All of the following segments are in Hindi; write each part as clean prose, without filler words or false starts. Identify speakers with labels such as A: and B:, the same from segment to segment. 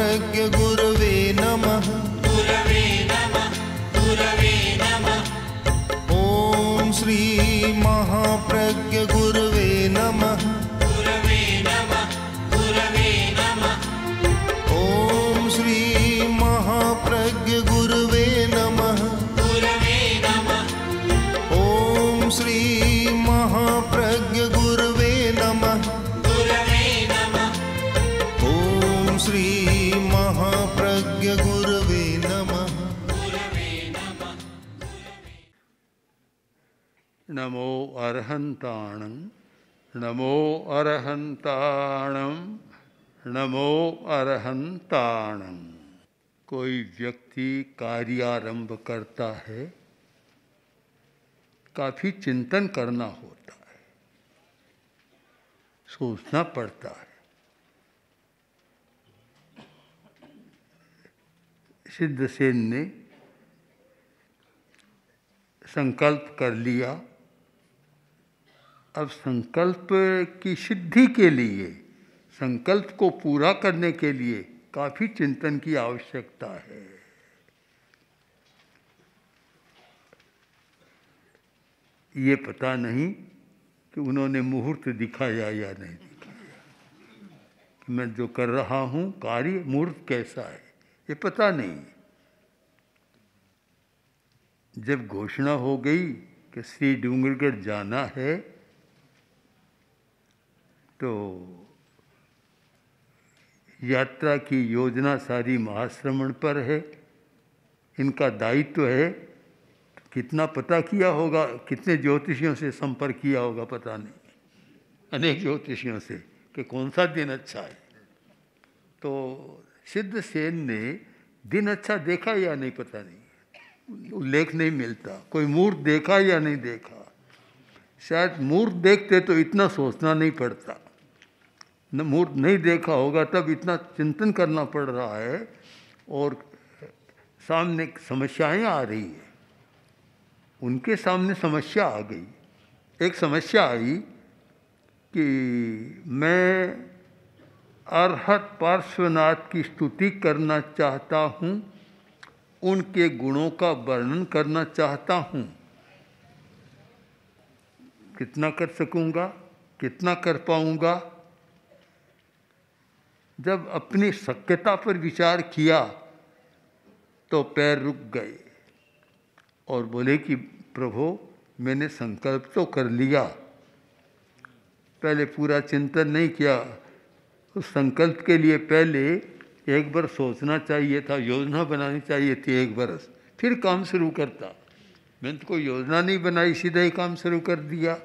A: महाप्रज्ञ गुरवे नमः।
B: गुरवे नमः, गुरवे नमः।
A: ॐ श्री महाप्रज्ञ गुरवे नमः।
B: गुरवे नमः, गुरवे नमः।
A: ॐ श्री महाप्रज्ञ गुरवे नमः।
B: गुरवे नमः।
A: ॐ श्री महाप्रज्ञ गुरवे नमः।
B: गुरवे नमः।
A: ॐ श्री महाप्रज्ञ गुरवे नमः।
B: गुरवे नमः।
C: नमो अर्हन्ताणं, नमो अर्हन्ताणं, नमो अर्हन्ताणं। कोई व्यक्ति कार्यारंभ करता है, काफी चिंतन करना होता है, सोचना पड़ता है। सिद्धसेन ने संकल्प कर लिया। अब संकल्प की सिद्धि के लिए, संकल्प को पूरा करने के लिए काफी चिंतन की आवश्यकता है। ये पता नहीं कि उन्होंने मुहूर्त दिखाया या नहीं दिखाया, कि मैं जो कर रहा हूँ कार्य मुहूर्त कैसा है, ये पता नहीं। जब घोषणा हो गई कि श्री डूंगरगढ़ जाना है, तो यात्रा की योजना सारी महाश्रमण पर है, इनका दायित्व है। कितना पता किया होगा, कितने ज्योतिषियों से संपर्क किया होगा पता नहीं, अनेक ज्योतिषियों से कि कौन सा दिन अच्छा है। तो सिद्धसेन ने दिन अच्छा देखा या नहीं पता नहीं, उल्लेख नहीं मिलता। कोई मुहूर्त देखा या नहीं देखा, शायद मुहूर्त देखते तो इतना सोचना नहीं पड़ता। न मुहूर्त नहीं देखा होगा तब इतना चिंतन करना पड़ रहा है, और सामने समस्याएं आ रही है। उनके सामने समस्या आ गई। एक समस्या आई कि मैं अरहत पार्श्वनाथ की स्तुति करना चाहता हूँ, उनके गुणों का वर्णन करना चाहता हूँ। कितना कर सकूँगा, कितना कर पाऊँगा? जब अपनी शक्यता पर विचार किया तो पैर रुक गए और बोले कि प्रभु, मैंने संकल्प तो कर लिया, पहले पूरा चिंतन नहीं किया। उस संकल्प के लिए पहले एक बार सोचना चाहिए था, योजना बनानी चाहिए थी 1 बरस, फिर काम शुरू करता। मैंने तो कोई योजना नहीं बनाई, सीधा ही काम शुरू कर दिया।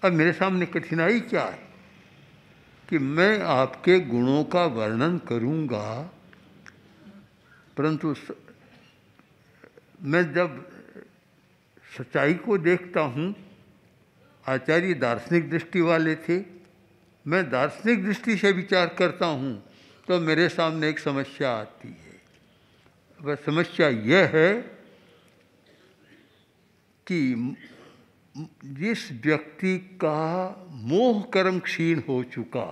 C: अब मेरे सामने कठिनाई क्या है कि मैं आपके गुणों का वर्णन करूँगा, परंतु मैं जब सच्चाई को देखता हूँ, आचार्य दार्शनिक दृष्टि वाले थे, मैं दार्शनिक दृष्टि से विचार करता हूँ, तो मेरे सामने एक समस्या आती है। वह समस्या यह है कि जिस व्यक्ति का मोह कर्म क्षीण हो चुका,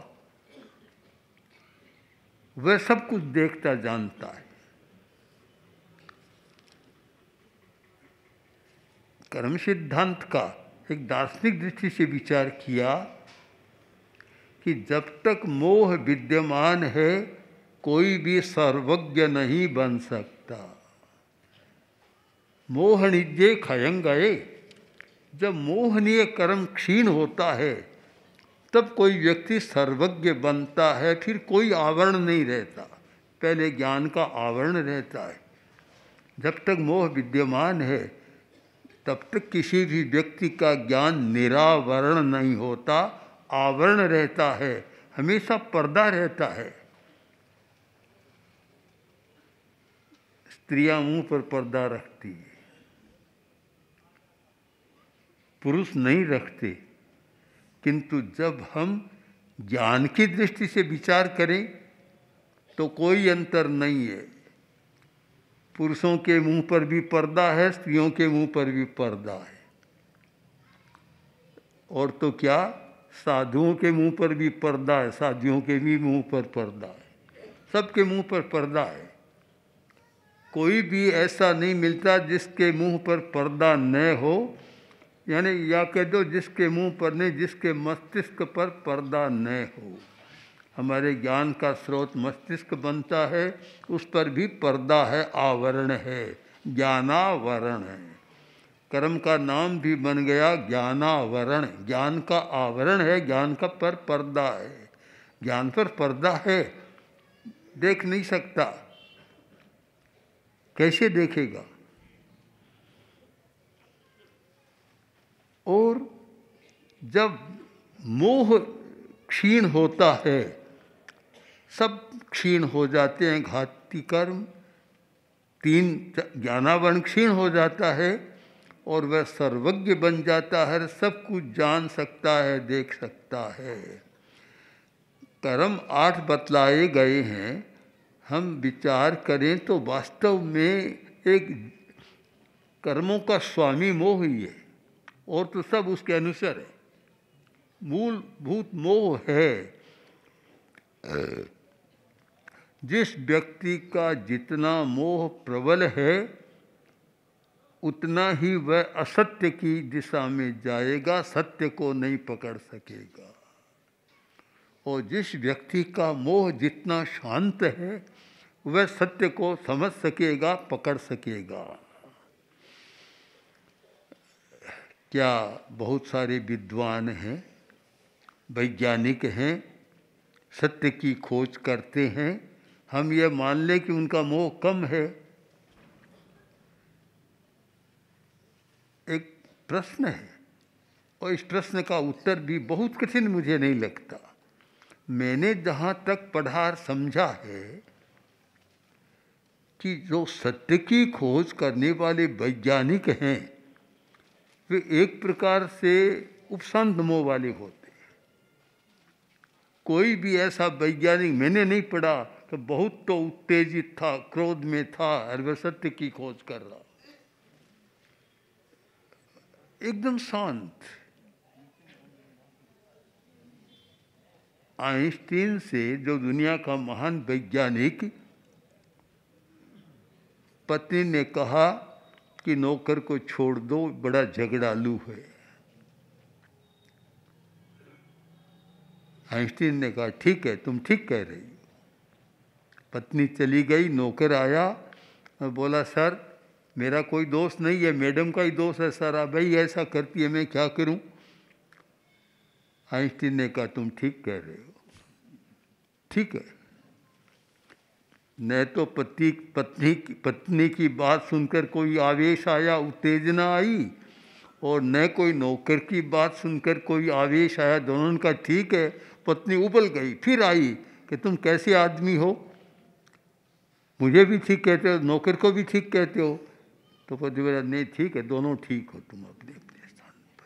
C: वह सब कुछ देखता जानता है। कर्म सिद्धांत का एक दार्शनिक दृष्टि से विचार किया कि जब तक मोह विद्यमान है, कोई भी सर्वज्ञ नहीं बन सकता। मोहनिज्ञे खयं गए। जब मोहनीय कर्म क्षीण होता है, तब कोई व्यक्ति सर्वज्ञ बनता है, फिर कोई आवरण नहीं रहता। पहले ज्ञान का आवरण रहता है। जब तक मोह विद्यमान है, तब तक किसी भी व्यक्ति का ज्ञान निरावरण नहीं होता, आवरण रहता है, हमेशा पर्दा रहता है। स्त्रियां मुंह पर पर्दा रखती है, पुरुष नहीं रखते। किंतु जब हम ज्ञान की दृष्टि से विचार करें तो कोई अंतर नहीं है। पुरुषों के मुंह पर भी पर्दा है, स्त्रियों के मुंह पर भी पर्दा है। और तो क्या, साधुओं के मुंह पर भी पर्दा है, साधुओं के भी मुंह पर पर्दा है। सबके मुंह पर पर्दा है। कोई भी ऐसा नहीं मिलता जिसके मुंह पर पर्दा न हो, यानी या कह दो जिसके मुंह पर नहीं, जिसके मस्तिष्क पर पर्दा न हो। हमारे ज्ञान का स्रोत मस्तिष्क बनता है, उस पर भी पर्दा है, आवरण है, ज्ञानावरण है। कर्म का नाम भी बन गया ज्ञानावरण, ज्ञान का आवरण है, ज्ञान का पर पर्दा है। ज्ञान पर पर्दा है, देख नहीं सकता, कैसे देखेगा? और जब मोह क्षीण होता है, सब क्षीण हो जाते हैं, घाती कर्म, 3 ज्ञानावरण क्षीण हो जाता है और वह सर्वज्ञ बन जाता है, सब कुछ जान सकता है, देख सकता है। कर्म 8 बतलाए गए हैं, हम विचार करें तो वास्तव में एक कर्मों का स्वामी मोह ही है, और तो सब उसके अनुसार है। मूलभूत मोह है। जिस व्यक्ति का जितना मोह प्रबल है, उतना ही वह असत्य की दिशा में जाएगा, सत्य को नहीं पकड़ सकेगा। और जिस व्यक्ति का मोह जितना शांत है, वह सत्य को समझ सकेगा, पकड़ सकेगा। क्या बहुत सारे विद्वान हैं, वैज्ञानिक हैं, सत्य की खोज करते हैं, हम ये मान लें कि उनका मोह कम है। एक प्रश्न है, और इस प्रश्न का उत्तर भी बहुत कठिन मुझे नहीं लगता। मैंने जहाँ तक पढ़ा और समझा है कि जो सत्य की खोज करने वाले वैज्ञानिक हैं, वे एक प्रकार से उपशांत मोह वाले होते हैं। कोई भी ऐसा वैज्ञानिक मैंने नहीं पढ़ा कि बहुत तो उत्तेजित था, क्रोध में था और वह सत्य की खोज कर रहा, एकदम शांत। आइंस्टीन से, जो दुनिया का महान वैज्ञानिक, पत्नी ने कहा कि नौकर को छोड़ दो, बड़ा झगड़ालू है। आइंस्टीन ने कहा ठीक है, तुम ठीक कह रही हो। पत्नी चली गई, नौकर आया और बोला सर मेरा कोई दोस्त नहीं है, मैडम का ही दोस्त है सर, अब भाई ऐसा करती है, मैं क्या करूं? आइंस्टीन ने कहा तुम ठीक कह रहे हो, ठीक है। न तो पत्नी की बात सुनकर कोई आवेश आया, उत्तेजना आई, और न कोई नौकर की बात सुनकर कोई आवेश आया। दोनों का ठीक है। पत्नी उबल गई, फिर आई कि तुम कैसे आदमी हो, मुझे भी ठीक कहते हो, नौकर को भी ठीक कहते हो। तो पति बोला नहीं ठीक है, दोनों ठीक हो तुम अपने अपने स्थान पर।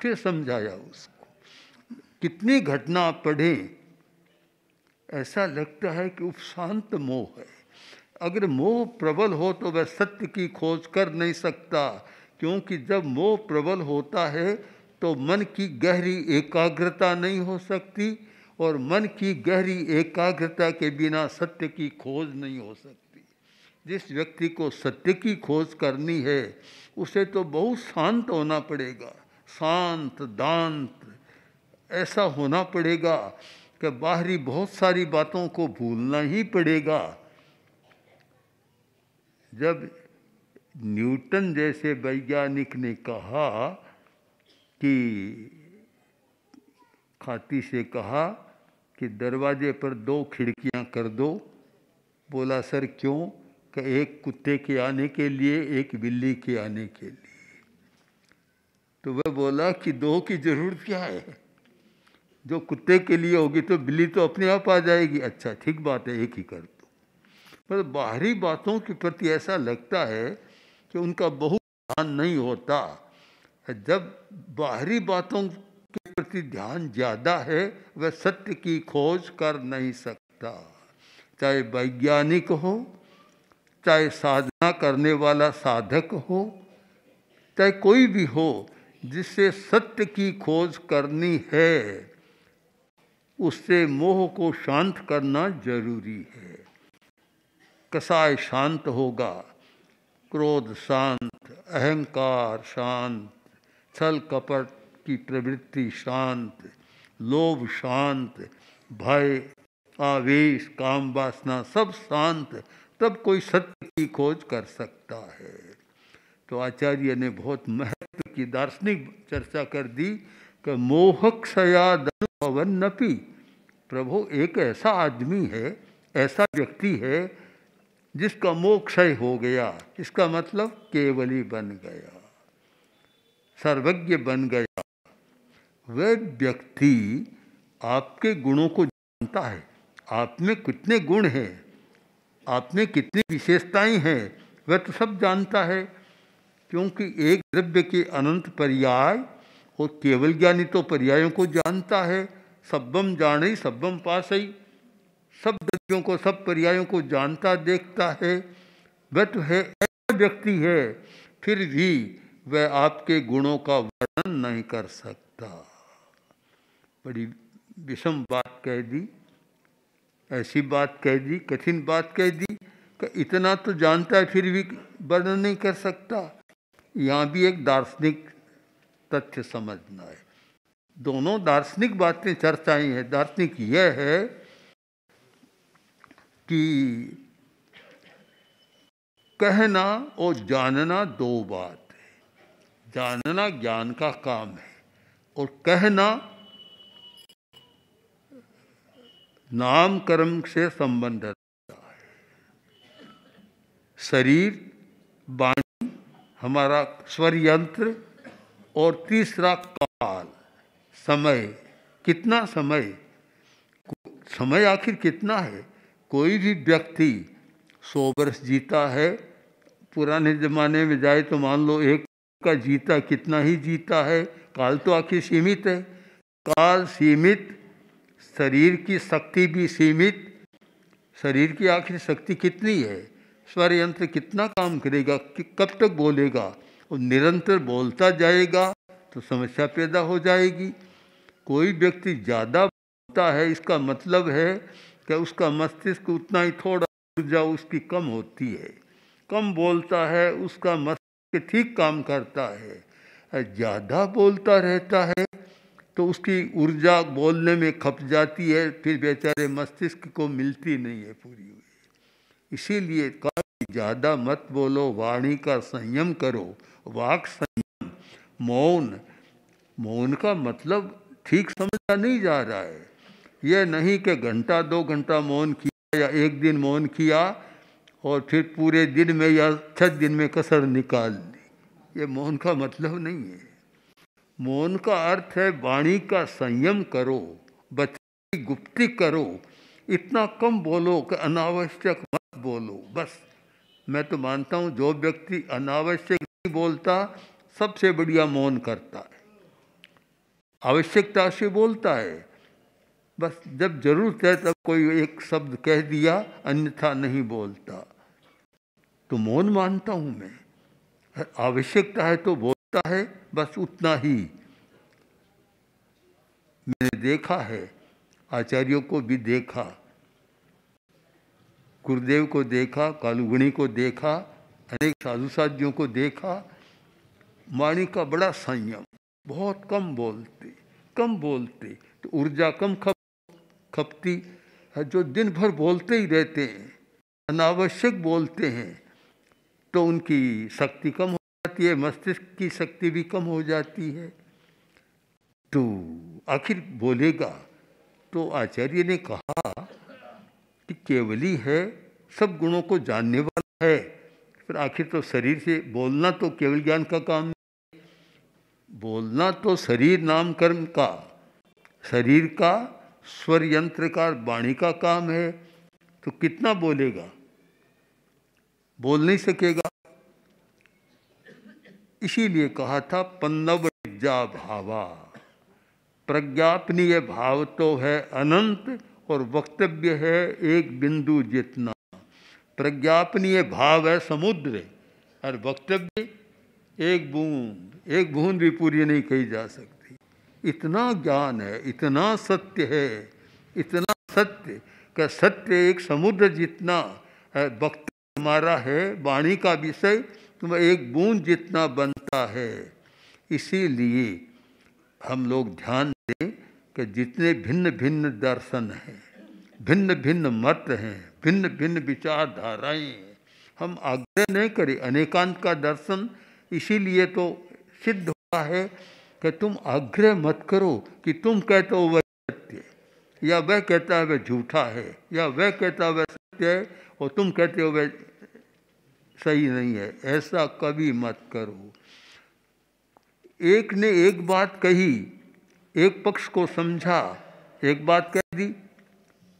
C: फिर समझाया उसको। कितनी घटना पढ़ें, ऐसा लगता है कि उपशांत मोह है। अगर मोह प्रबल हो तो वह सत्य की खोज कर नहीं सकता, क्योंकि जब मोह प्रबल होता है तो मन की गहरी एकाग्रता नहीं हो सकती, और मन की गहरी एकाग्रता के बिना सत्य की खोज नहीं हो सकती। जिस व्यक्ति को सत्य की खोज करनी है, उसे तो बहुत शांत होना पड़ेगा, शांत दांत ऐसा होना पड़ेगा कि बाहरी बहुत सारी बातों को भूलना ही पड़ेगा। जब न्यूटन जैसे वैज्ञानिक ने कहा कि खाती से कहा कि दरवाजे पर 2 खिड़कियां कर दो, बोला सर क्यों? कि एक कुत्ते के आने के लिए, एक बिल्ली के आने के लिए। तो वह बोला कि 2 की जरूरत क्या है, जो कुत्ते के लिए होगी तो बिल्ली तो अपने आप आ जाएगी। अच्छा ठीक बात है, एक ही कर दो। पर बाहरी बातों के प्रति ऐसा लगता है कि उनका बहुत ध्यान नहीं होता। जब बाहरी बातों के प्रति ध्यान ज़्यादा है, वह सत्य की खोज कर नहीं सकता। चाहे वैज्ञानिक हो, चाहे साधना करने वाला साधक हो, चाहे कोई भी हो, जिससे सत्य की खोज करनी है, उससे मोह को शांत करना जरूरी है। कसाय शांत होगा, क्रोध शांत, अहंकार शांत, छल कपट की प्रवृत्ति शांत, लोभ शांत, भय, आवेश, काम वासना सब शांत, तब कोई सत्य की खोज कर सकता है। तो आचार्य ने बहुत महत्व की दार्शनिक चर्चा कर दी कि मोहक्षयादनुभवन्नपि, प्रभु एक ऐसा आदमी है, ऐसा व्यक्ति है जिसका मोक्षय हो गया। इसका मतलब केवली बन गया, सर्वज्ञ बन गया। वह व्यक्ति आपके गुणों को जानता है, आप में कितने गुण हैं, आप में कितनी विशेषताएं हैं, वह तो सब जानता है। क्योंकि एक द्रव्य के अनंत पर्याय, और केवल ज्ञानी तो पर्यायों को जानता है। सब्बम जाने सब्बम पासई, सब द्रव्यों को, सब पर्यायों को जानता देखता है। वह तो है ऐसा व्यक्ति है, फिर भी वह आपके गुणों का वर्णन नहीं कर सकता। बड़ी विषम बात कह दी, ऐसी बात कह दी, कठिन बात कह दी कि इतना तो जानता है फिर भी वर्णन नहीं कर सकता। यहाँ भी एक दार्शनिक तथ्य समझना है। दोनों दार्शनिक बातें चर्चाएं हैं। दार्शनिक यह है कि कहना और जानना दो बात है। जानना ज्ञान का काम है और कहना नाम कर्म से संबंध रखता है। शरीर, वाणी, हमारा स्वर यंत्र, और तीसरा काल, समय। कितना समय, समय आखिर कितना है? कोई भी व्यक्ति 100 वर्ष जीता है, पुराने ज़माने में जाए तो मान लो एक का जीता कितना ही जीता है। काल तो आखिर सीमित है, काल सीमित, शरीर की शक्ति भी सीमित। शरीर की आखिर शक्ति कितनी है? स्वर यंत्र कितना काम करेगा, कब तक बोलेगा? और निरंतर बोलता जाएगा तो समस्या पैदा हो जाएगी। कोई व्यक्ति ज़्यादा बोलता है, इसका मतलब है कि उसका मस्तिष्क उतना ही, थोड़ा ऊर्जा उसकी कम होती है। कम बोलता है, उसका मस्तिष्क ठीक काम करता है। ज़्यादा बोलता रहता है तो उसकी ऊर्जा बोलने में खप जाती है, फिर बेचारे मस्तिष्क को मिलती नहीं है पूरी हुई। इसीलिए कहा कि ज़्यादा मत बोलो, वाणी का संयम करो। वाक संयम, मौन। मौन का मतलब ठीक समझा नहीं जा रहा है। यह नहीं कि घंटा 2 घंटा मौन किया या एक दिन मौन किया और फिर पूरे दिन में या 6 दिन में कसर निकाल ली। ये मौन का मतलब नहीं है। मौन का अर्थ है वाणी का संयम करो, वचन की गुप्ती करो, इतना कम बोलो कि अनावश्यक मत बोलो। बस मैं तो मानता हूँ जो व्यक्ति अनावश्यक नहीं बोलता, सबसे बढ़िया मौन करता है। आवश्यकता से बोलता है, बस जब जरूरत है तब कोई एक शब्द कह दिया, अन्यथा नहीं बोलता। तो मौन मानता हूँ मैं। आवश्यकता है तो बोलता है, बस उतना ही। मैंने देखा है, आचार्यों को भी देखा, गुरुदेव को देखा, कालुगुणी को देखा, अनेक साधु साधियों को देखा। वाणी का बड़ा संयम, बहुत कम बोलते तो ऊर्जा कम खपती है। जो दिन भर बोलते ही रहते हैं, अनावश्यक बोलते हैं, तो उनकी शक्ति कम हो जाती है, मस्तिष्क की शक्ति भी कम हो जाती है। तो आखिर बोलेगा। तो आचार्य ने कहा कि केवली है, सब गुणों को जानने वाला है, फिर आखिर तो शरीर से बोलना तो केवल ज्ञान का काम नहीं। बोलना तो शरीर नाम कर्म का, शरीर का, स्वर यंत्र का, वाणी का काम है। तो कितना बोलेगा? बोल नहीं सकेगा। इसीलिए कहा था पन्नव विद्या भावा। प्रज्ञापनीय भाव तो है अनंत और वक्तव्य है एक बिंदु जितना। प्रज्ञापनीय भाव है समुद्र और वक्तव्य एक बूंद भी पूरी नहीं कही जा सकती। इतना ज्ञान है, इतना सत्य है, इतना सत्य कि सत्य एक समुद्र जितना वक्त हमारा है, वाणी का विषय तुम एक बूंद जितना बनता है। इसीलिए हम लोग ध्यान दें कि जितने भिन्न भिन्न दर्शन हैं, भिन्न भिन्न मत हैं, भिन्न भिन्न विचारधाराएं हैं, हम आग्रह नहीं करें अनेकांत का दर्शन। इसीलिए तो सिद्ध हुआ है कि तुम आग्रह मत करो कि तुम कहते हो वह सत्य है, या वह कहता है वह झूठा है, या वह कहता है वह सत्य है और तुम कहते हो वह सही नहीं है। ऐसा कभी मत करो। एक ने एक बात कही, एक पक्ष को समझा, एक बात कह दी,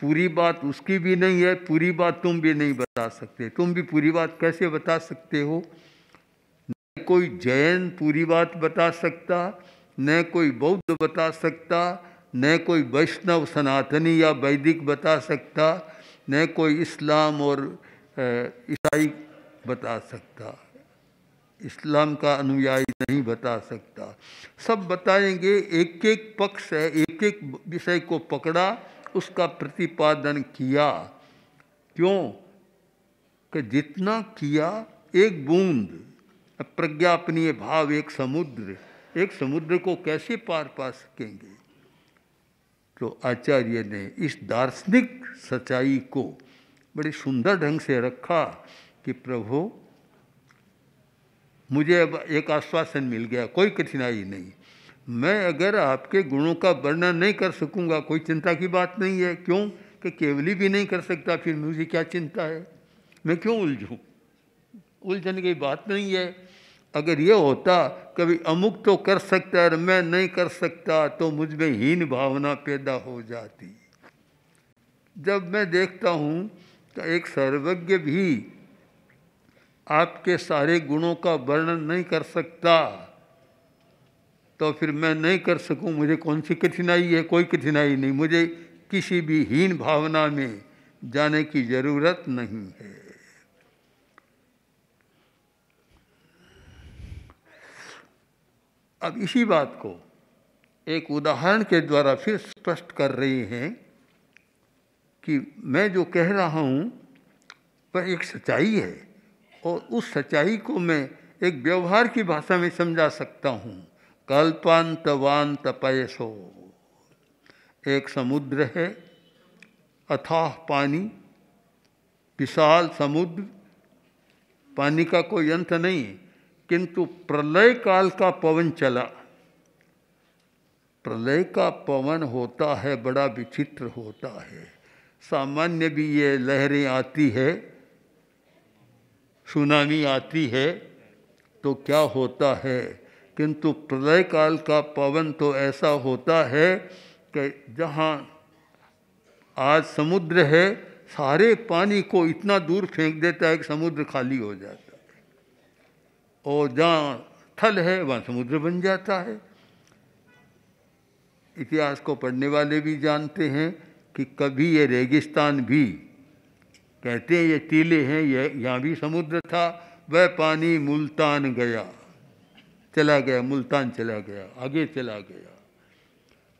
C: पूरी बात उसकी भी नहीं है, पूरी बात तुम भी नहीं बता सकते। तुम भी पूरी बात कैसे बता सकते हो? न कोई जैन पूरी बात बता सकता, न कोई बौद्ध बता सकता, न कोई वैष्णव सनातनी या वैदिक बता सकता, न कोई इस्लाम और ईसाई बता सकता, इस्लाम का अनुयायी नहीं बता सकता। सब बताएंगे। एक एक पक्ष है, एक एक विषय को पकड़ा, उसका प्रतिपादन किया। क्यों? कि जितना किया एक बूंद, प्रज्ञापनीय भाव एक समुद्र को कैसे पार पा सकेंगे? तो आचार्य ने इस दार्शनिक सच्चाई को बड़े सुंदर ढंग से रखा कि प्रभु मुझे अब एक आश्वासन मिल गया, कोई कठिनाई नहीं। मैं अगर आपके गुणों का वर्णन नहीं कर सकूंगा, कोई चिंता की बात नहीं है। क्यों? कि केवली भी नहीं कर सकता, फिर मुझे क्या चिंता है? मैं क्यों उलझूं? उलझन की बात नहीं है। अगर ये होता कभी अमुक तो कर सकता है और मैं नहीं कर सकता, तो मुझ में हीन भावना पैदा हो जाती। जब मैं देखता हूँ तो एक सर्वज्ञ भी आपके सारे गुणों का वर्णन नहीं कर सकता, तो फिर मैं नहीं कर सकूं, मुझे कौन सी कठिनाई है? कोई कठिनाई नहीं। मुझे किसी भी हीन भावना में जाने की जरूरत नहीं है। अब इसी बात को एक उदाहरण के द्वारा फिर स्पष्ट कर रहे हैं कि मैं जो कह रहा हूँ वह एक सच्चाई है, और उस सच्चाई को मैं एक व्यवहार की भाषा में समझा सकता हूँ। कल्पांतवांत पयसो, एक समुद्र है, अथाह पानी, विशाल समुद्र, पानी का कोई अंत नहीं। किंतु प्रलय काल का पवन चला। प्रलय का पवन होता है, बड़ा विचित्र होता है। सामान्य भी ये लहरें आती है, सुनामी आती है तो क्या होता है, किंतु प्रलय काल का पवन तो ऐसा होता है कि जहाँ आज समुद्र है, सारे पानी को इतना दूर फेंक देता है कि समुद्र खाली हो जाता है, और जहाँ थल है वहाँ समुद्र बन जाता है। इतिहास को पढ़ने वाले भी जानते हैं कि कभी ये रेगिस्तान भी, कहते हैं ये टीले हैं, यहाँ भी समुद्र था, वह पानी मुल्तान गया, चला गया, मुल्तान चला गया, आगे चला गया।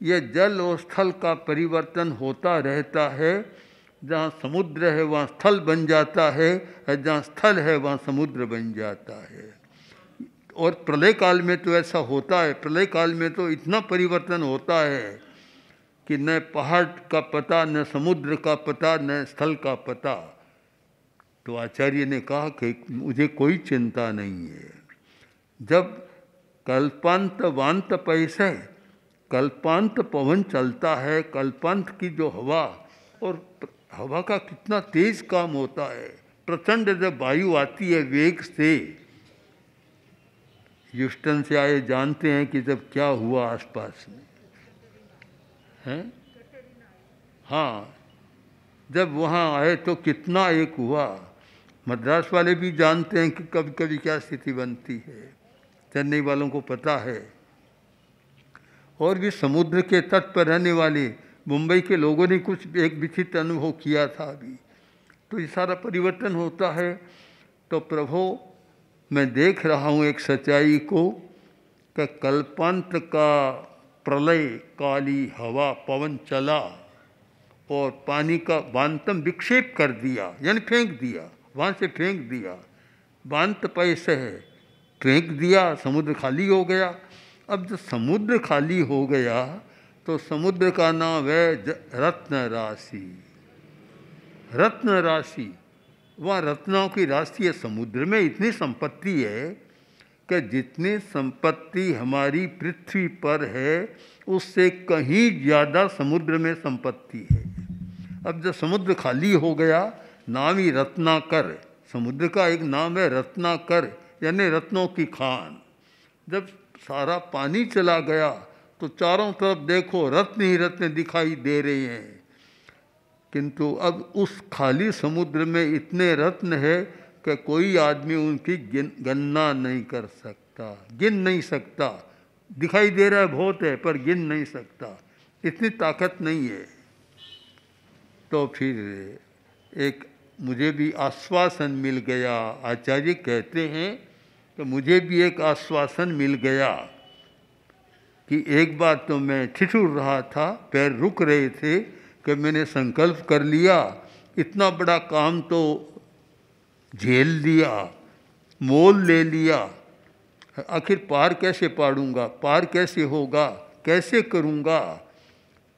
C: यह जल और स्थल का परिवर्तन होता रहता है। जहाँ समुद्र है वहाँ स्थल बन जाता है, और जहाँ स्थल है वहाँ समुद्र बन जाता है। और प्रलय काल में तो ऐसा होता है। प्रलय काल में तो इतना परिवर्तन होता है कि न पहाड़ का पता, न समुद्र का पता, न स्थल का पता। तो आचार्य ने कहा कि मुझे कोई चिंता नहीं है। जब कल्पांत वांत पैसे, कल्पांत पवन चलता है, कल्पांत की जो हवा, और हवा का कितना तेज काम होता है। प्रचंड जब वायु आती है वेग से, ह्यूस्टन से आए जानते हैं कि जब क्या हुआ आसपास में, हैं? हाँ, जब वहाँ आए तो कितना एक हुआ। मद्रास वाले भी जानते हैं कि कभी कभी क्या स्थिति बनती है, चेन्नई वालों को पता है। और भी समुद्र के तट पर रहने वाले मुंबई के लोगों ने कुछ एक विचित्र अनुभव किया था अभी। तो ये सारा परिवर्तन होता है। तो प्रभु मैं देख रहा हूँ एक सच्चाई को कि कल्पांत का प्रलय काली हवा पवन चला, और पानी का बांतम विक्षेप कर दिया, यानी फेंक दिया, वहाँ से फेंक दिया। बांत पैसे है, फेंक दिया, समुद्र खाली हो गया। अब जब समुद्र खाली हो गया तो समुद्र का नाम है रत्न राशि। रत्न राशि, वहाँ रत्नों की राशि है। समुद्र में इतनी संपत्ति है कि जितनी संपत्ति हमारी पृथ्वी पर है उससे कहीं ज़्यादा समुद्र में संपत्ति है। अब जब समुद्र खाली हो गया, नाम ही रत्नाकर, समुद्र का एक नाम है रत्नाकर, यानी रत्नों की खान। जब सारा पानी चला गया तो चारों तरफ देखो रत्न ही रत्न दिखाई दे रहे हैं। किंतु अब उस खाली समुद्र में इतने रत्न है कि कोई आदमी उनकी गणना नहीं कर सकता, गिन नहीं सकता। दिखाई दे रहा है बहुत है, पर गिन नहीं सकता, इतनी ताकत नहीं है। तो फिर एक मुझे भी आश्वासन मिल गया। आचार्य कहते हैं कि मुझे भी एक आश्वासन मिल गया कि एक बार तो मैं ठिठुर रहा था, पैर रुक रहे थे कि मैंने संकल्प कर लिया, इतना बड़ा काम तो झेल लिया, मोल ले लिया, आखिर पार कैसे पाड़ूंगा, पार कैसे होगा, कैसे करूंगा।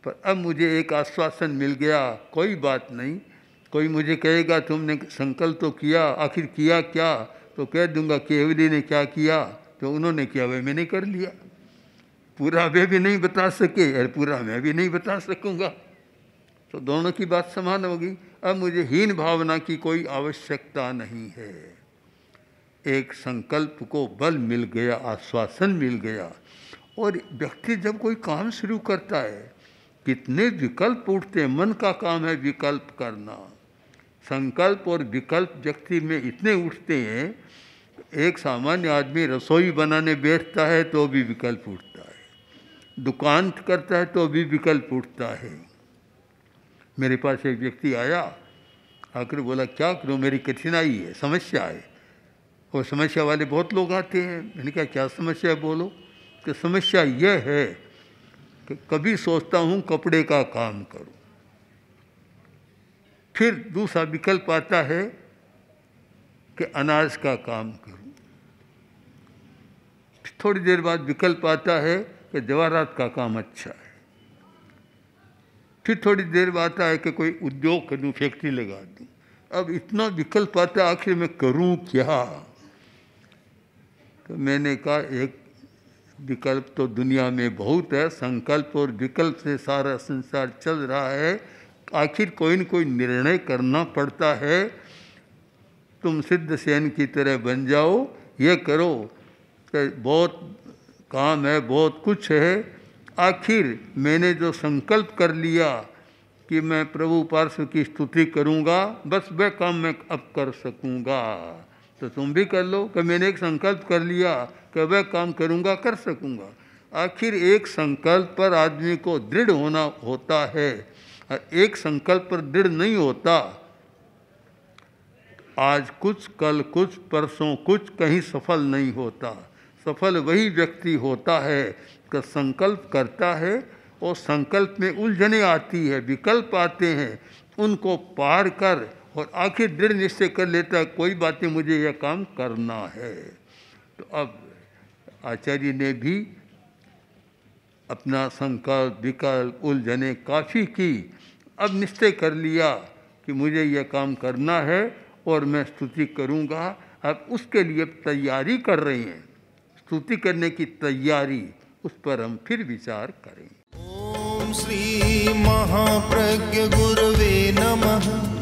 C: पर अब मुझे एक आश्वासन मिल गया, कोई बात नहीं। कोई मुझे कहेगा तुमने संकल्प तो किया, आखिर किया क्या, तो कह दूंगा केवली ने क्या किया, तो उन्होंने किया वह मैंने कर लिया। पूरा वे भी नहीं बता सके और पूरा मैं भी नहीं बता सकूंगा, तो दोनों की बात समान होगी। अब मुझे हीन भावना की कोई आवश्यकता नहीं है। एक संकल्प को बल मिल गया, आश्वासन मिल गया। और व्यक्ति जब कोई काम शुरू करता है, कितने विकल्प उठते हैं। मन का काम है विकल्प करना। संकल्प और विकल्प व्यक्ति में इतने उठते हैं, एक सामान्य आदमी रसोई बनाने बैठता है तो भी विकल्प उठता है, दुकान करता है तो भी विकल्प उठता है। मेरे पास एक व्यक्ति आया, आकर बोला क्या करूं, मेरी कठिनाई है, समस्या है। और समस्या वाले बहुत लोग आते हैं। मैंने कहा क्या समस्या है बोलो। कि समस्या यह है कि कभी सोचता हूं कपड़े का काम करूं, फिर दूसरा विकल्प आता है कि अनाज का काम करूं, थोड़ी देर बाद विकल्प आता है कि जवाहरात का काम अच्छा है, फिर थोड़ी देर बाद आता है कि कोई उद्योग कर दूं, फैक्ट्री लगा दूं। अब इतना विकल्प आता है, आखिर मैं करूं क्या। तो मैंने कहा एक विकल्प तो दुनिया में बहुत है, संकल्प और विकल्प से सारा संसार चल रहा है। आखिर कोई न कोई निर्णय करना पड़ता है। तुम सिद्ध सेन की तरह बन जाओ, ये करो कि बहुत काम है, बहुत कुछ है। आखिर मैंने जो संकल्प कर लिया कि मैं प्रभु पार्श्व की स्तुति करूंगा, बस वह काम मैं अब कर सकूंगा। तो तुम भी कर लो कि मैंने एक संकल्प कर लिया कि वह काम करूंगा, कर सकूंगा। आखिर एक संकल्प पर आदमी को दृढ़ होना होता है, और एक संकल्प पर दृढ़ नहीं होता। आज कुछ, कल कुछ, परसों कुछ, कहीं सफल नहीं होता। सफल वही व्यक्ति होता है कि संकल्प करता है और संकल्प में उलझने आती है, विकल्प आते हैं, उनको पार कर और आखिर दृढ़ निश्चय कर लेता है कोई बात नहीं, मुझे यह काम करना है। तो अब आचार्य ने भी अपना संकल्प विकल्प उलझने काफ़ी की, अब निश्चय कर लिया कि मुझे यह काम करना है और मैं स्तुति करूँगा। अब उसके लिए तैयारी कर रहे हैं, स्तुति करने की तैयारी, उस पर हम फिर विचार करें।
A: ओम श्री महाप्रज्ञ गुरवे नमः।